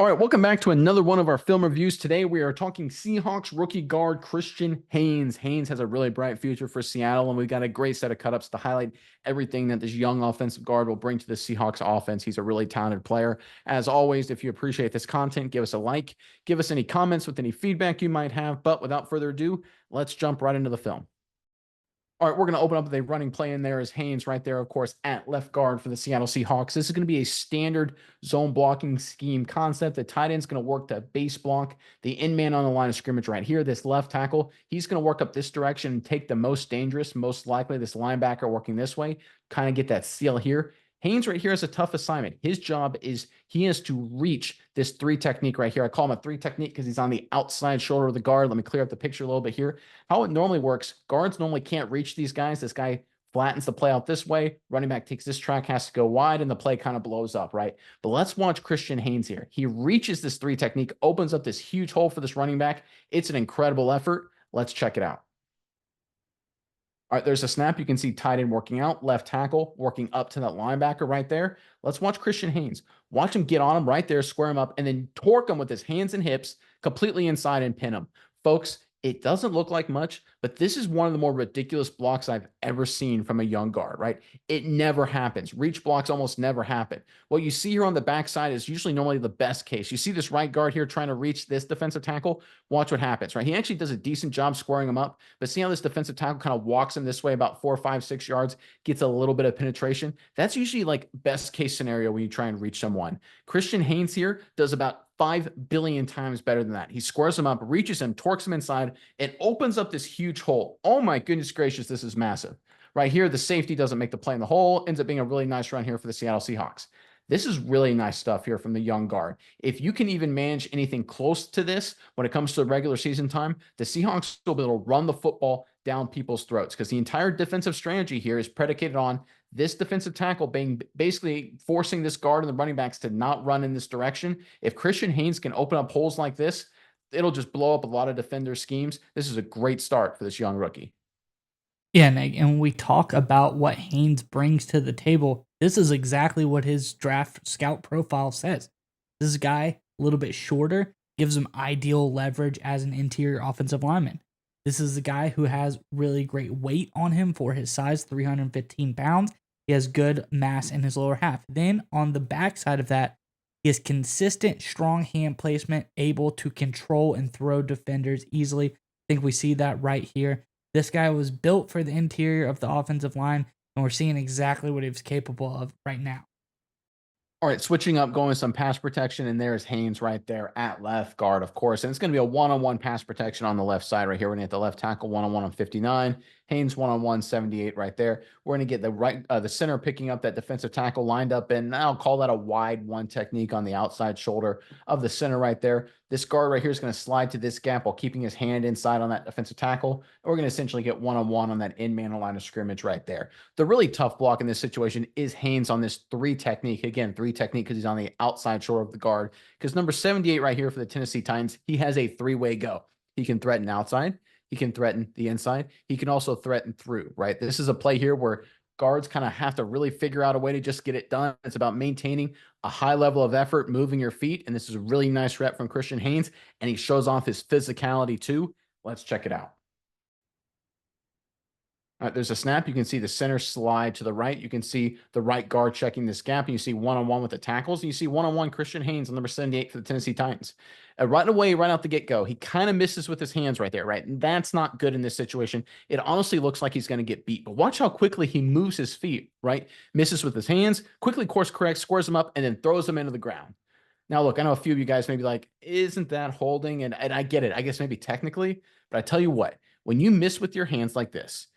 All right, welcome back to another one of our film reviews. Today we are talking Seahawks rookie guard Christian Haynes. Haynes has a really bright future for Seattle, and we've got a great set of cut-ups to highlight everything that this young offensive guard will bring to the Seahawks offense. He's a really talented player. As always, if you appreciate this content, give us a like, give us any comments with any feedback you might have. But without further ado, let's jump right into the film. All right, we're going to open up with a running play in there as Haynes right there, of course, at left guard for the Seattle Seahawks. This is going to be a standard zone blocking scheme concept. The tight end's going to work the base block, the end man on the line of scrimmage right here. This left tackle, he's going to work up this direction and take the most dangerous, most likely this linebacker working this way, kind of get that seal here. Haynes right here has a tough assignment. His job is he has to reach this three technique right here. I call him a three technique because he's on the outside shoulder of the guard. Let me clear up the picture a little bit here. How it normally works, guards normally can't reach these guys. This guy flattens the play out this way. Running back takes this track, has to go wide, and the play kind of blows up, right? But let's watch Christian Haynes here. He reaches this three technique, opens up this huge hole for this running back. It's an incredible effort. Let's check it out. All right, there's a snap. You can see tight end working out, left tackle working up to that linebacker right there. Let's watch Christian Haynes. Watch him get on him right there, square him up, and then torque him with his hands and hips completely inside and pin him. Folks, it doesn't look like much, but this is one of the more ridiculous blocks I've ever seen from a young guard, right? It never happens. Reach blocks almost never happen. What you see here on the backside is usually normally the best case. You see this right guard here trying to reach this defensive tackle. Watch what happens, right? He actually does a decent job squaring him up, but see how this defensive tackle kind of walks him this way about 4, 5, 6 yards, gets a little bit of penetration. That's usually like best case scenario when you try and reach someone. Christian Haynes here does about 5 billion times better than that. He squares him up, reaches him, torques him inside, and opens up this huge hole. Oh my goodness gracious, this is massive. Right here, the safety doesn't make the play in the hole. Ends up being a really nice run here for the Seattle Seahawks. This is really nice stuff here from the young guard. If you can even manage anything close to this when it comes to regular season time, the Seahawks will be able to run the football down people's throats because the entire defensive strategy here is predicated on this defensive tackle being basically forcing this guard and the running backs to not run in this direction. If Christian Haynes can open up holes like this, it'll just blow up a lot of defender schemes. This is a great start for this young rookie. Yeah, and when we talk about what Haynes brings to the table, this is exactly what his draft scout profile says. This guy, a little bit shorter, gives him ideal leverage as an interior offensive lineman. This is a guy who has really great weight on him for his size, 315 pounds. He has good mass in his lower half. Then on the backside of that, he has consistent, strong hand placement, able to control and throw defenders easily. I think we see that right here. This guy was built for the interior of the offensive line, and we're seeing exactly what he was capable of right now. All right, switching up, going with some pass protection, and there's Haynes right there at left guard, of course. And it's going to be a one-on-one pass protection on the left side right here. We're going to get the left tackle one-on-one on 59. Haynes one-on-one 78 right there. We're going to get the center picking up that defensive tackle lined up, and I'll call that a wide one technique on the outside shoulder of the center right there. This guard right here is going to slide to this gap while keeping his hand inside on that defensive tackle. And we're going to essentially get one-on-one on that in-man line of scrimmage right there. The really tough block in this situation is Haynes on this three technique. Again, three technique because he's on the outside shoulder of the guard. Because number 78 right here for the Tennessee Titans, he has a three-way go. He can threaten outside. He can threaten the inside. He can also threaten through, right? This is a play here where guards kind of have to really figure out a way to just get it done. It's about maintaining a high level of effort, moving your feet. And this is a really nice rep from Christian Haynes. And he shows off his physicality too. Let's check it out. All right, there's a snap. You can see the center slide to the right. You can see the right guard checking this gap. And you see one-on-one with the tackles. And you see one-on-one Christian Haynes on number 78 for the Tennessee Titans. Right away, right out the get-go, he kind of misses with his hands right there, right? And that's not good in this situation. It honestly looks like he's going to get beat. But watch how quickly he moves his feet, right? Misses with his hands, quickly course corrects, squares them up, and then throws them into the ground. Now, look, I know a few of you guys may be like, isn't that holding? And I get it. I guess maybe technically. But I tell you what, when you miss with your hands like this,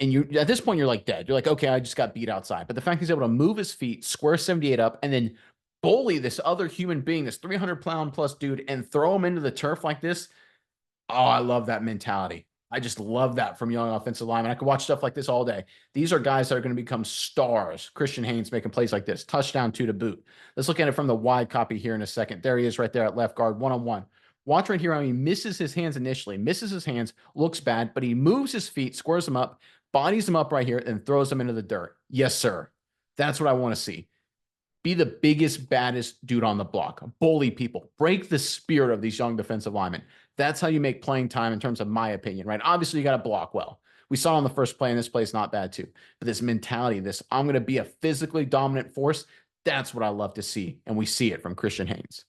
and you at this point, you're like dead. You're like, okay, I just got beat outside. But the fact he's able to move his feet, square 78 up, and then bully this other human being, this 300-pound plus dude, and throw him into the turf like this. Oh, I love that mentality. I just love that from young offensive linemen. I could watch stuff like this all day. These are guys that are going to become stars. Christian Haynes making plays like this. Touchdown 2 to boot. Let's look at it from the wide copy here in a second. There he is right there at left guard, one-on-one. Watch right here how he misses his hands initially, misses his hands, looks bad, but he moves his feet, squares them up, bodies them up right here, and throws them into the dirt. Yes, sir. That's what I want to see. Be the biggest, baddest dude on the block. Bully people. Break the spirit of these young defensive linemen. That's how you make playing time in terms of my opinion, right? Obviously, you got to block well. We saw on the first play, and this play is not bad too. But this mentality, this I'm going to be a physically dominant force, that's what I love to see. And we see it from Christian Haynes.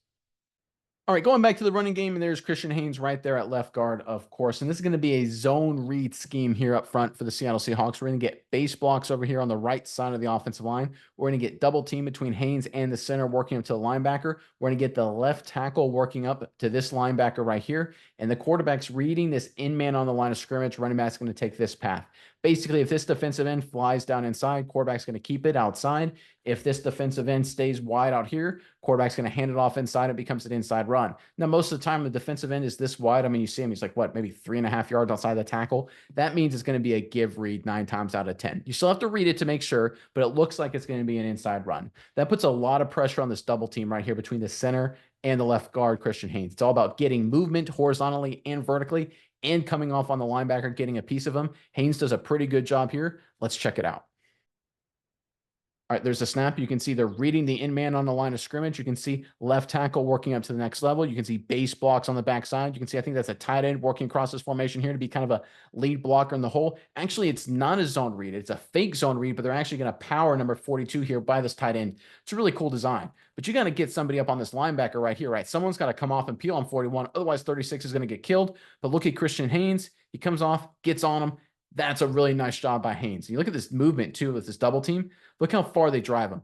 All right, going back to the running game, and there's Christian Haynes right there at left guard, of course. And this is going to be a zone read scheme here up front for the Seattle Seahawks. We're going to get base blocks over here on the right side of the offensive line. We're going to get double team between Haynes and the center working up to the linebacker. We're going to get the left tackle working up to this linebacker right here. And the quarterback's reading this in man on the line of scrimmage. Running back's going to take this path. Basically, if this defensive end flies down inside, quarterback's going to keep it outside. If this defensive end stays wide out here, quarterback's going to hand it off inside. It becomes an inside run. Now, most of the time, the defensive end is this wide. I mean, you see him, he's like, what, maybe 3.5 yards outside the tackle. That means it's going to be a give read 9 times out of 10. You still have to read it to make sure, but it looks like it's going to be an inside run. That puts a lot of pressure on this double team right here between the center and the left guard, Christian Haynes. It's all about getting movement horizontally and vertically and coming off on the linebacker, getting a piece of him. Haynes does a pretty good job here. Let's check it out. All right, there's a snap. You can see they're reading the in-man on the line of scrimmage. You can see left tackle working up to the next level. You can see base blocks on the backside. You can see, I think that's a tight end working across this formation here to be kind of a lead blocker in the hole. Actually, it's not a zone read. It's a fake zone read, but they're actually going to power number 42 here by this tight end. It's a really cool design. But you got to get somebody up on this linebacker right here, right? Someone's got to come off and peel on 41. Otherwise, 36 is going to get killed. But look at Christian Haynes. He comes off, gets on him. That's a really nice job by Haynes. And you look at this movement, too, with this double team. Look how far they drive him.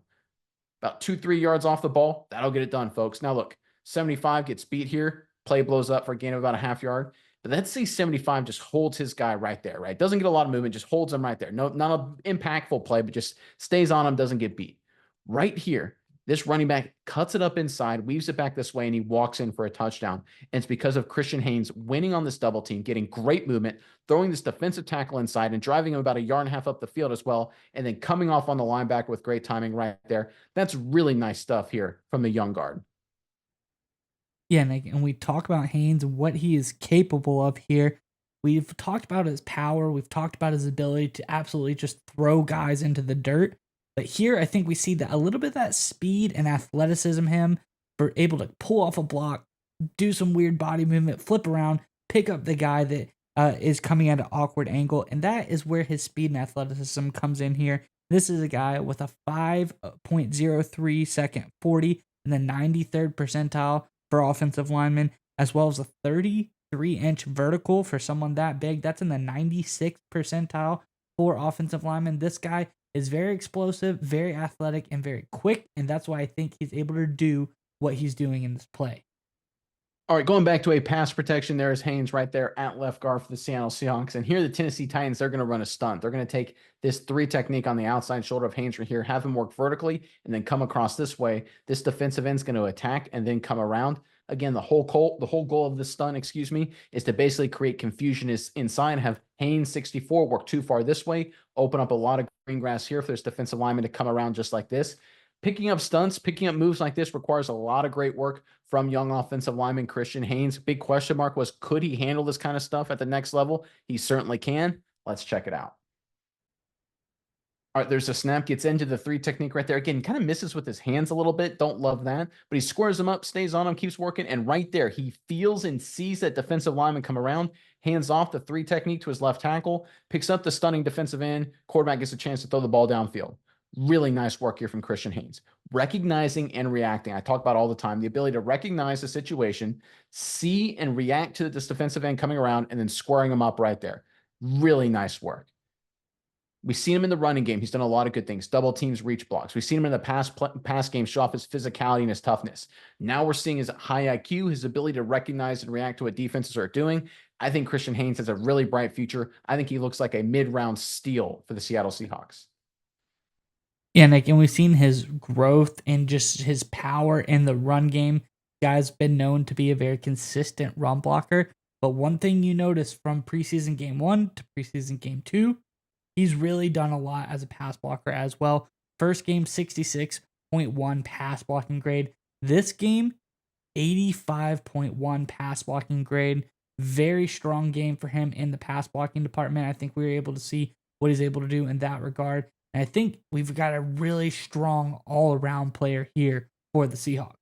About 2-3 yards off the ball. That'll get it done, folks. Now, look, 75 gets beat here. Play blows up for a gain of about a half yard. But let's say 75 just holds his guy right there, right? Doesn't get a lot of movement, just holds him right there. No, not an impactful play, but just stays on him, doesn't get beat. Right here, this running back cuts it up inside, weaves it back this way, and he walks in for a touchdown. And it's because of Christian Haynes winning on this double team, getting great movement, throwing this defensive tackle inside and driving him about 1.5 yards up the field as well, and then coming off on the linebacker with great timing right there. That's really nice stuff here from the young guard. Yeah, and we talk about Haynes and what he is capable of here. We've talked about his power. We've talked about his ability to absolutely just throw guys into the dirt. But here, I think we see that a little bit of that speed and athleticism him for able to pull off a block, do some weird body movement, flip around, pick up the guy that is coming at an awkward angle. And that is where his speed and athleticism comes in here. This is a guy with a 5.03 second 40 in the 93rd percentile for offensive linemen, as well as a 33-inch vertical for someone that big. That's in the 96th percentile for offensive linemen. This guy is very explosive, very athletic, and very quick, and that's why I think he's able to do what he's doing in this play. All right, going back to a pass protection, there is Haynes right there at left guard for the Seattle Seahawks. And here the Tennessee Titans, they're going to run a stunt. They're going to take this 3 technique on the outside shoulder of Haynes right here, have him work vertically, and then come across this way. This defensive end is going to attack and then come around. Again, the whole goal of this stunt, is to basically create confusion inside, have Haynes 64 work too far this way, open up a lot of green grass here for this defensive lineman to come around just like this. Picking up stunts, picking up moves like this requires a lot of great work from young offensive lineman Christian Haynes. Big question mark was, could he handle this kind of stuff at the next level? He certainly can. Let's check it out. All right, there's a snap, gets into the 3 technique right there. Again, kind of misses with his hands a little bit. Don't love that. But he squares them up, stays on him, keeps working. And right there, he feels and sees that defensive lineman come around, hands off the 3 technique to his left tackle, picks up the stunning defensive end. Quarterback gets a chance to throw the ball downfield. Really nice work here from Christian Haynes. Recognizing and reacting. I talk about all the time, the ability to recognize the situation, see and react to this defensive end coming around, and then squaring them up right there. Really nice work. We've seen him in the running game. He's done a lot of good things. Double teams, reach blocks. We've seen him in the pass game show off his physicality and his toughness. Now we're seeing his high IQ, his ability to recognize and react to what defenses are doing. I think Christian Haynes has a really bright future. I think he looks like a mid-round steal for the Seattle Seahawks. Yeah, Nick, and we've seen his growth and just his power in the run game. Guy's been known to be a very consistent run blocker. But one thing you notice from preseason game 1 to preseason game 2, he's really done a lot as a pass blocker as well. First game, 66.1 pass blocking grade. This game, 85.1 pass blocking grade. Very strong game for him in the pass blocking department. I think we were able to see what he's able to do in that regard. And I think we've got a really strong all around player here for the Seahawks.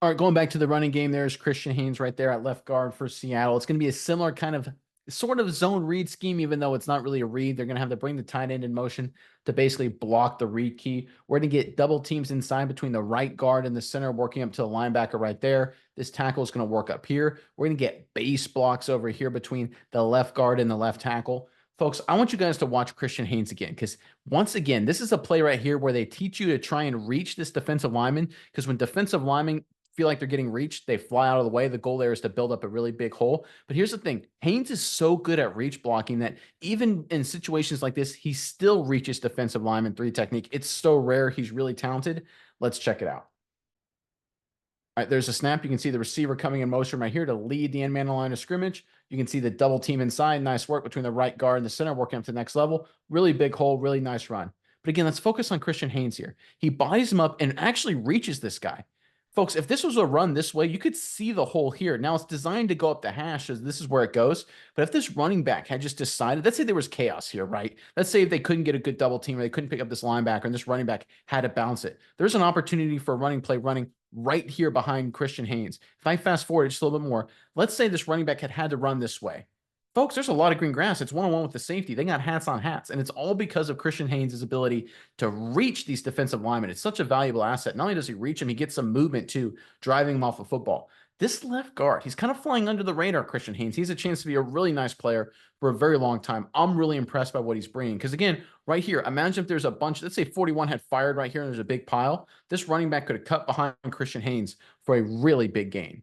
All right, going back to the running game, there's Christian Haynes right there at left guard for Seattle. It's going to be a similar kind of sort of zone read scheme, even though it's not really a read. They're going to have to bring the tight end in motion to basically block the read key. We're going to get double teams inside between the right guard and the center, working up to the linebacker right there. This tackle is going to work up here. We're going to get base blocks over here between the left guard and the left tackle. Folks, I want you guys to watch Christian Haynes again, because once again, this is a play right here where they teach you to try and reach this defensive lineman, because when defensive linemen feel like they're getting reached, they fly out of the way. The goal there is to build up a really big hole. But here's the thing. Haynes is so good at reach blocking that even in situations like this, he still reaches defensive lineman 3 technique. It's so rare. He's really talented. Let's check it out. All right, there's a snap. You can see the receiver coming in motion right here to lead the end man line of scrimmage. You can see the double team inside. Nice work between the right guard and the center, working up to the next level. Really big hole, really nice run. But again, let's focus on Christian Haynes here. He bodies him up and actually reaches this guy. Folks, if this was a run this way, you could see the hole here. Now it's designed to go up the hash, as this is where it goes. But if this running back had just decided, let's say there was chaos here, right? Let's say if they couldn't get a good double team or they couldn't pick up this linebacker and this running back had to bounce it. There's an opportunity for a running play running right here behind Christian Haynes. If I fast forward just a little bit more, let's say this running back had to run this way. Folks, there's a lot of green grass. It's one-on-one with the safety. They got hats on hats, and it's all because of Christian Haynes' ability to reach these defensive linemen. It's such a valuable asset. Not only does he reach them, he gets some movement too, driving him off of football. This left guard, he's kind of flying under the radar, Christian Haynes. He has a chance to be a really nice player for a very long time. I'm really impressed by what he's bringing. Because again, right here, imagine if there's a bunch, let's say 41 had fired right here and there's a big pile. This running back could have cut behind Christian Haynes for a really big gain.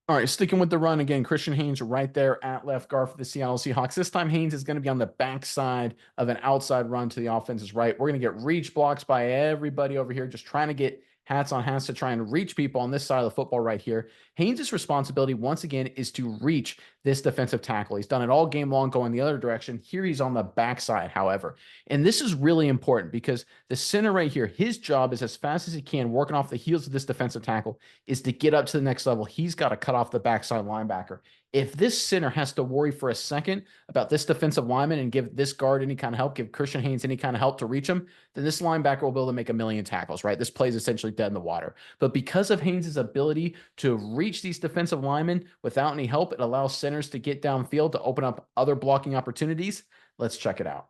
All right, sticking with the run again, Christian Haynes right there at left guard for the Seattle Seahawks. This time, Haynes is going to be on the backside of an outside run to the offense's right. We're going to get reach blocks by everybody over here, just trying to get hats on hats to try and reach people on this side of the football right here. Haynes' responsibility, once again, is to reach this defensive tackle. He's done it all game long going the other direction. Here he's on the backside, however. And this is really important because the center right here, his job is as fast as he can, working off the heels of this defensive tackle, is to get up to the next level. He's got to cut off the backside linebacker. If this center has to worry for a second about this defensive lineman and give this guard any kind of help, give Christian Haynes any kind of help to reach him, then this linebacker will be able to make a million tackles, right? This play is essentially dead in the water. But because of Haynes' ability to reach these defensive linemen without any help, it allows centers to get downfield to open up other blocking opportunities. Let's check it out.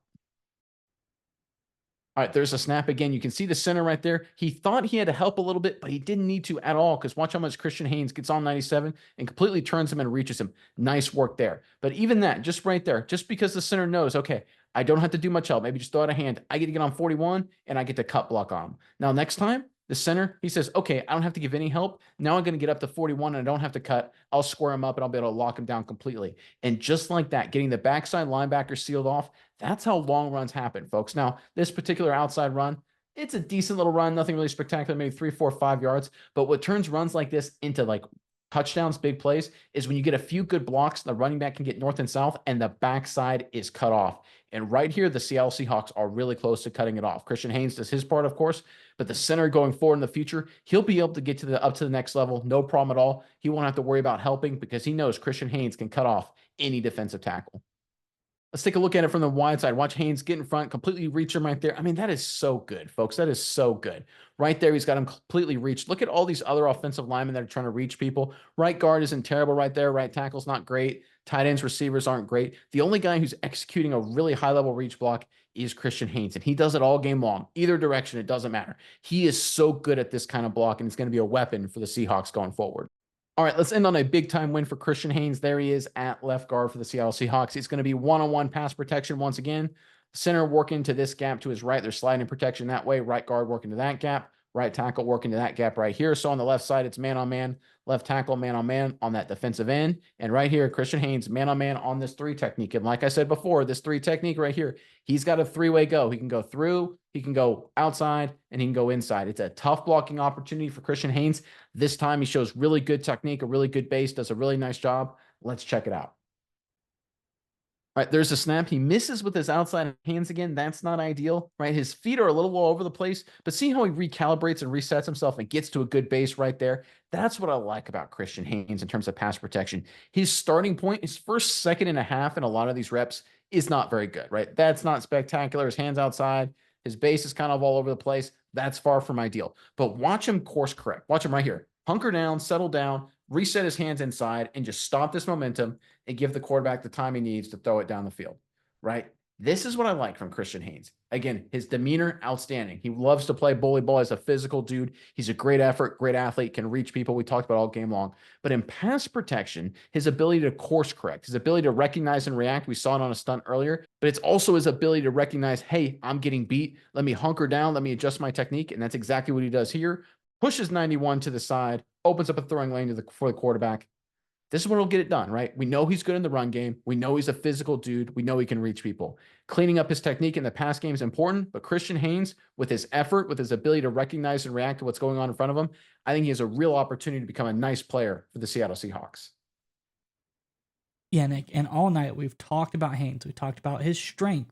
All right, there's a snap again. You can see the center right there. He thought he had to help a little bit, but he didn't need to at all, because watch how much Christian Haynes gets on 97 and completely turns him and reaches him. Nice work there. But even that, just right there, just because the center knows, okay, I don't have to do much help. Maybe just throw out a hand. I get to get on 41 and I get to cut block on him. Now, next time, the center, he says, okay, I don't have to give any help. Now I'm going to get up to 41 and I don't have to cut. I'll square him up and I'll be able to lock him down completely. And just like that, getting the backside linebacker sealed off, that's how long runs happen, folks. Now, this particular outside run, it's a decent little run, nothing really spectacular, maybe 3, 4, 5 yards. But what turns runs like this into like touchdowns, big plays, is when you get a few good blocks, the running back can get north and south, and the backside is cut off. And right here, the Seattle Seahawks are really close to cutting it off. Christian Haynes does his part, of course, but the center going forward in the future, he'll be able to get to the up to the next level, no problem at all. He won't have to worry about helping because he knows Christian Haynes can cut off any defensive tackle. Let's take a look at it from the wide side. Watch Haynes get in front, completely reach him right there. I mean, that is so good, folks. That is so good. Right there, he's got him completely reached. Look at all these other offensive linemen that are trying to reach people. Right guard isn't terrible right there. Right tackle's not great. Tight ends, receivers aren't great. The only guy who's executing a really high-level reach block is Christian Haynes, and he does it all game long. Either direction, it doesn't matter. He is so good at this kind of block, and it's going to be a weapon for the Seahawks going forward. All right, let's end on a big-time win for Christian Haynes. There he is at left guard for the Seattle Seahawks. It's going to be one-on-one pass protection once again. Center working to this gap to his right. They're sliding protection that way. Right guard working to that gap. Right tackle working to that gap right here. So on the left side, it's man-on-man. Left tackle, man-on-man on that defensive end. And right here, Christian Haynes, man-on-man on this 3 technique. And like I said before, this 3 technique right here, he's got a 3-way go. He can go through, he can go outside, and he can go inside. It's a tough blocking opportunity for Christian Haynes. This time he shows really good technique, a really good base, does a really nice job. Let's check it out. Right, there's a snap. He misses with his outside hands again. That's not ideal, right? His feet are a little all over the place, but see how he recalibrates and resets himself and gets to a good base right there? That's what I like about Christian Haynes in terms of pass protection. His starting point, his first second and a half in a lot of these reps is not very good, right? That's not spectacular. His hands outside, his base is kind of all over the place. That's far from ideal. But watch him course correct. Watch him right here. Hunker down, settle down, reset his hands inside, and just stop this momentum and give the quarterback the time he needs to throw it down the field, right? This is what I like from Christian Haynes. Again, his demeanor, outstanding. He loves to play bully ball as a physical dude. He's a great effort, great athlete, can reach people. We talked about all game long. But in pass protection, his ability to course correct, his ability to recognize and react, we saw it on a stunt earlier, but it's also his ability to recognize, hey, I'm getting beat. Let me hunker down. Let me adjust my technique. And that's exactly what he does here. Pushes 91 to the side, opens up a throwing lane for the quarterback. This is when he'll get it done, right? We know he's good in the run game. We know he's a physical dude. We know he can reach people. Cleaning up his technique in the pass game is important, but Christian Haynes, with his effort, with his ability to recognize and react to what's going on in front of him, I think he has a real opportunity to become a nice player for the Seattle Seahawks. Yeah, Nick, and all night we've talked about Haynes. We talked about his strength,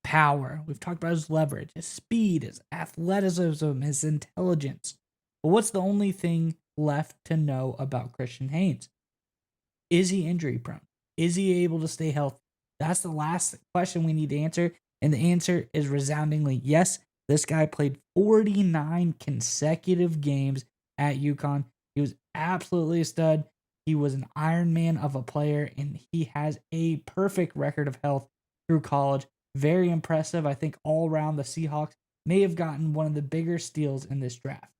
power. We've talked about his leverage, his speed, his athleticism, his intelligence. But what's the only thing left to know about Christian Haynes? Is he injury prone? Is he able to stay healthy? That's the last question we need to answer. And the answer is resoundingly yes. This guy played 49 consecutive games at UConn. He was absolutely a stud. He was an Iron Man of a player, and he has a perfect record of health through college. Very impressive. I think all around the Seahawks may have gotten one of the bigger steals in this draft.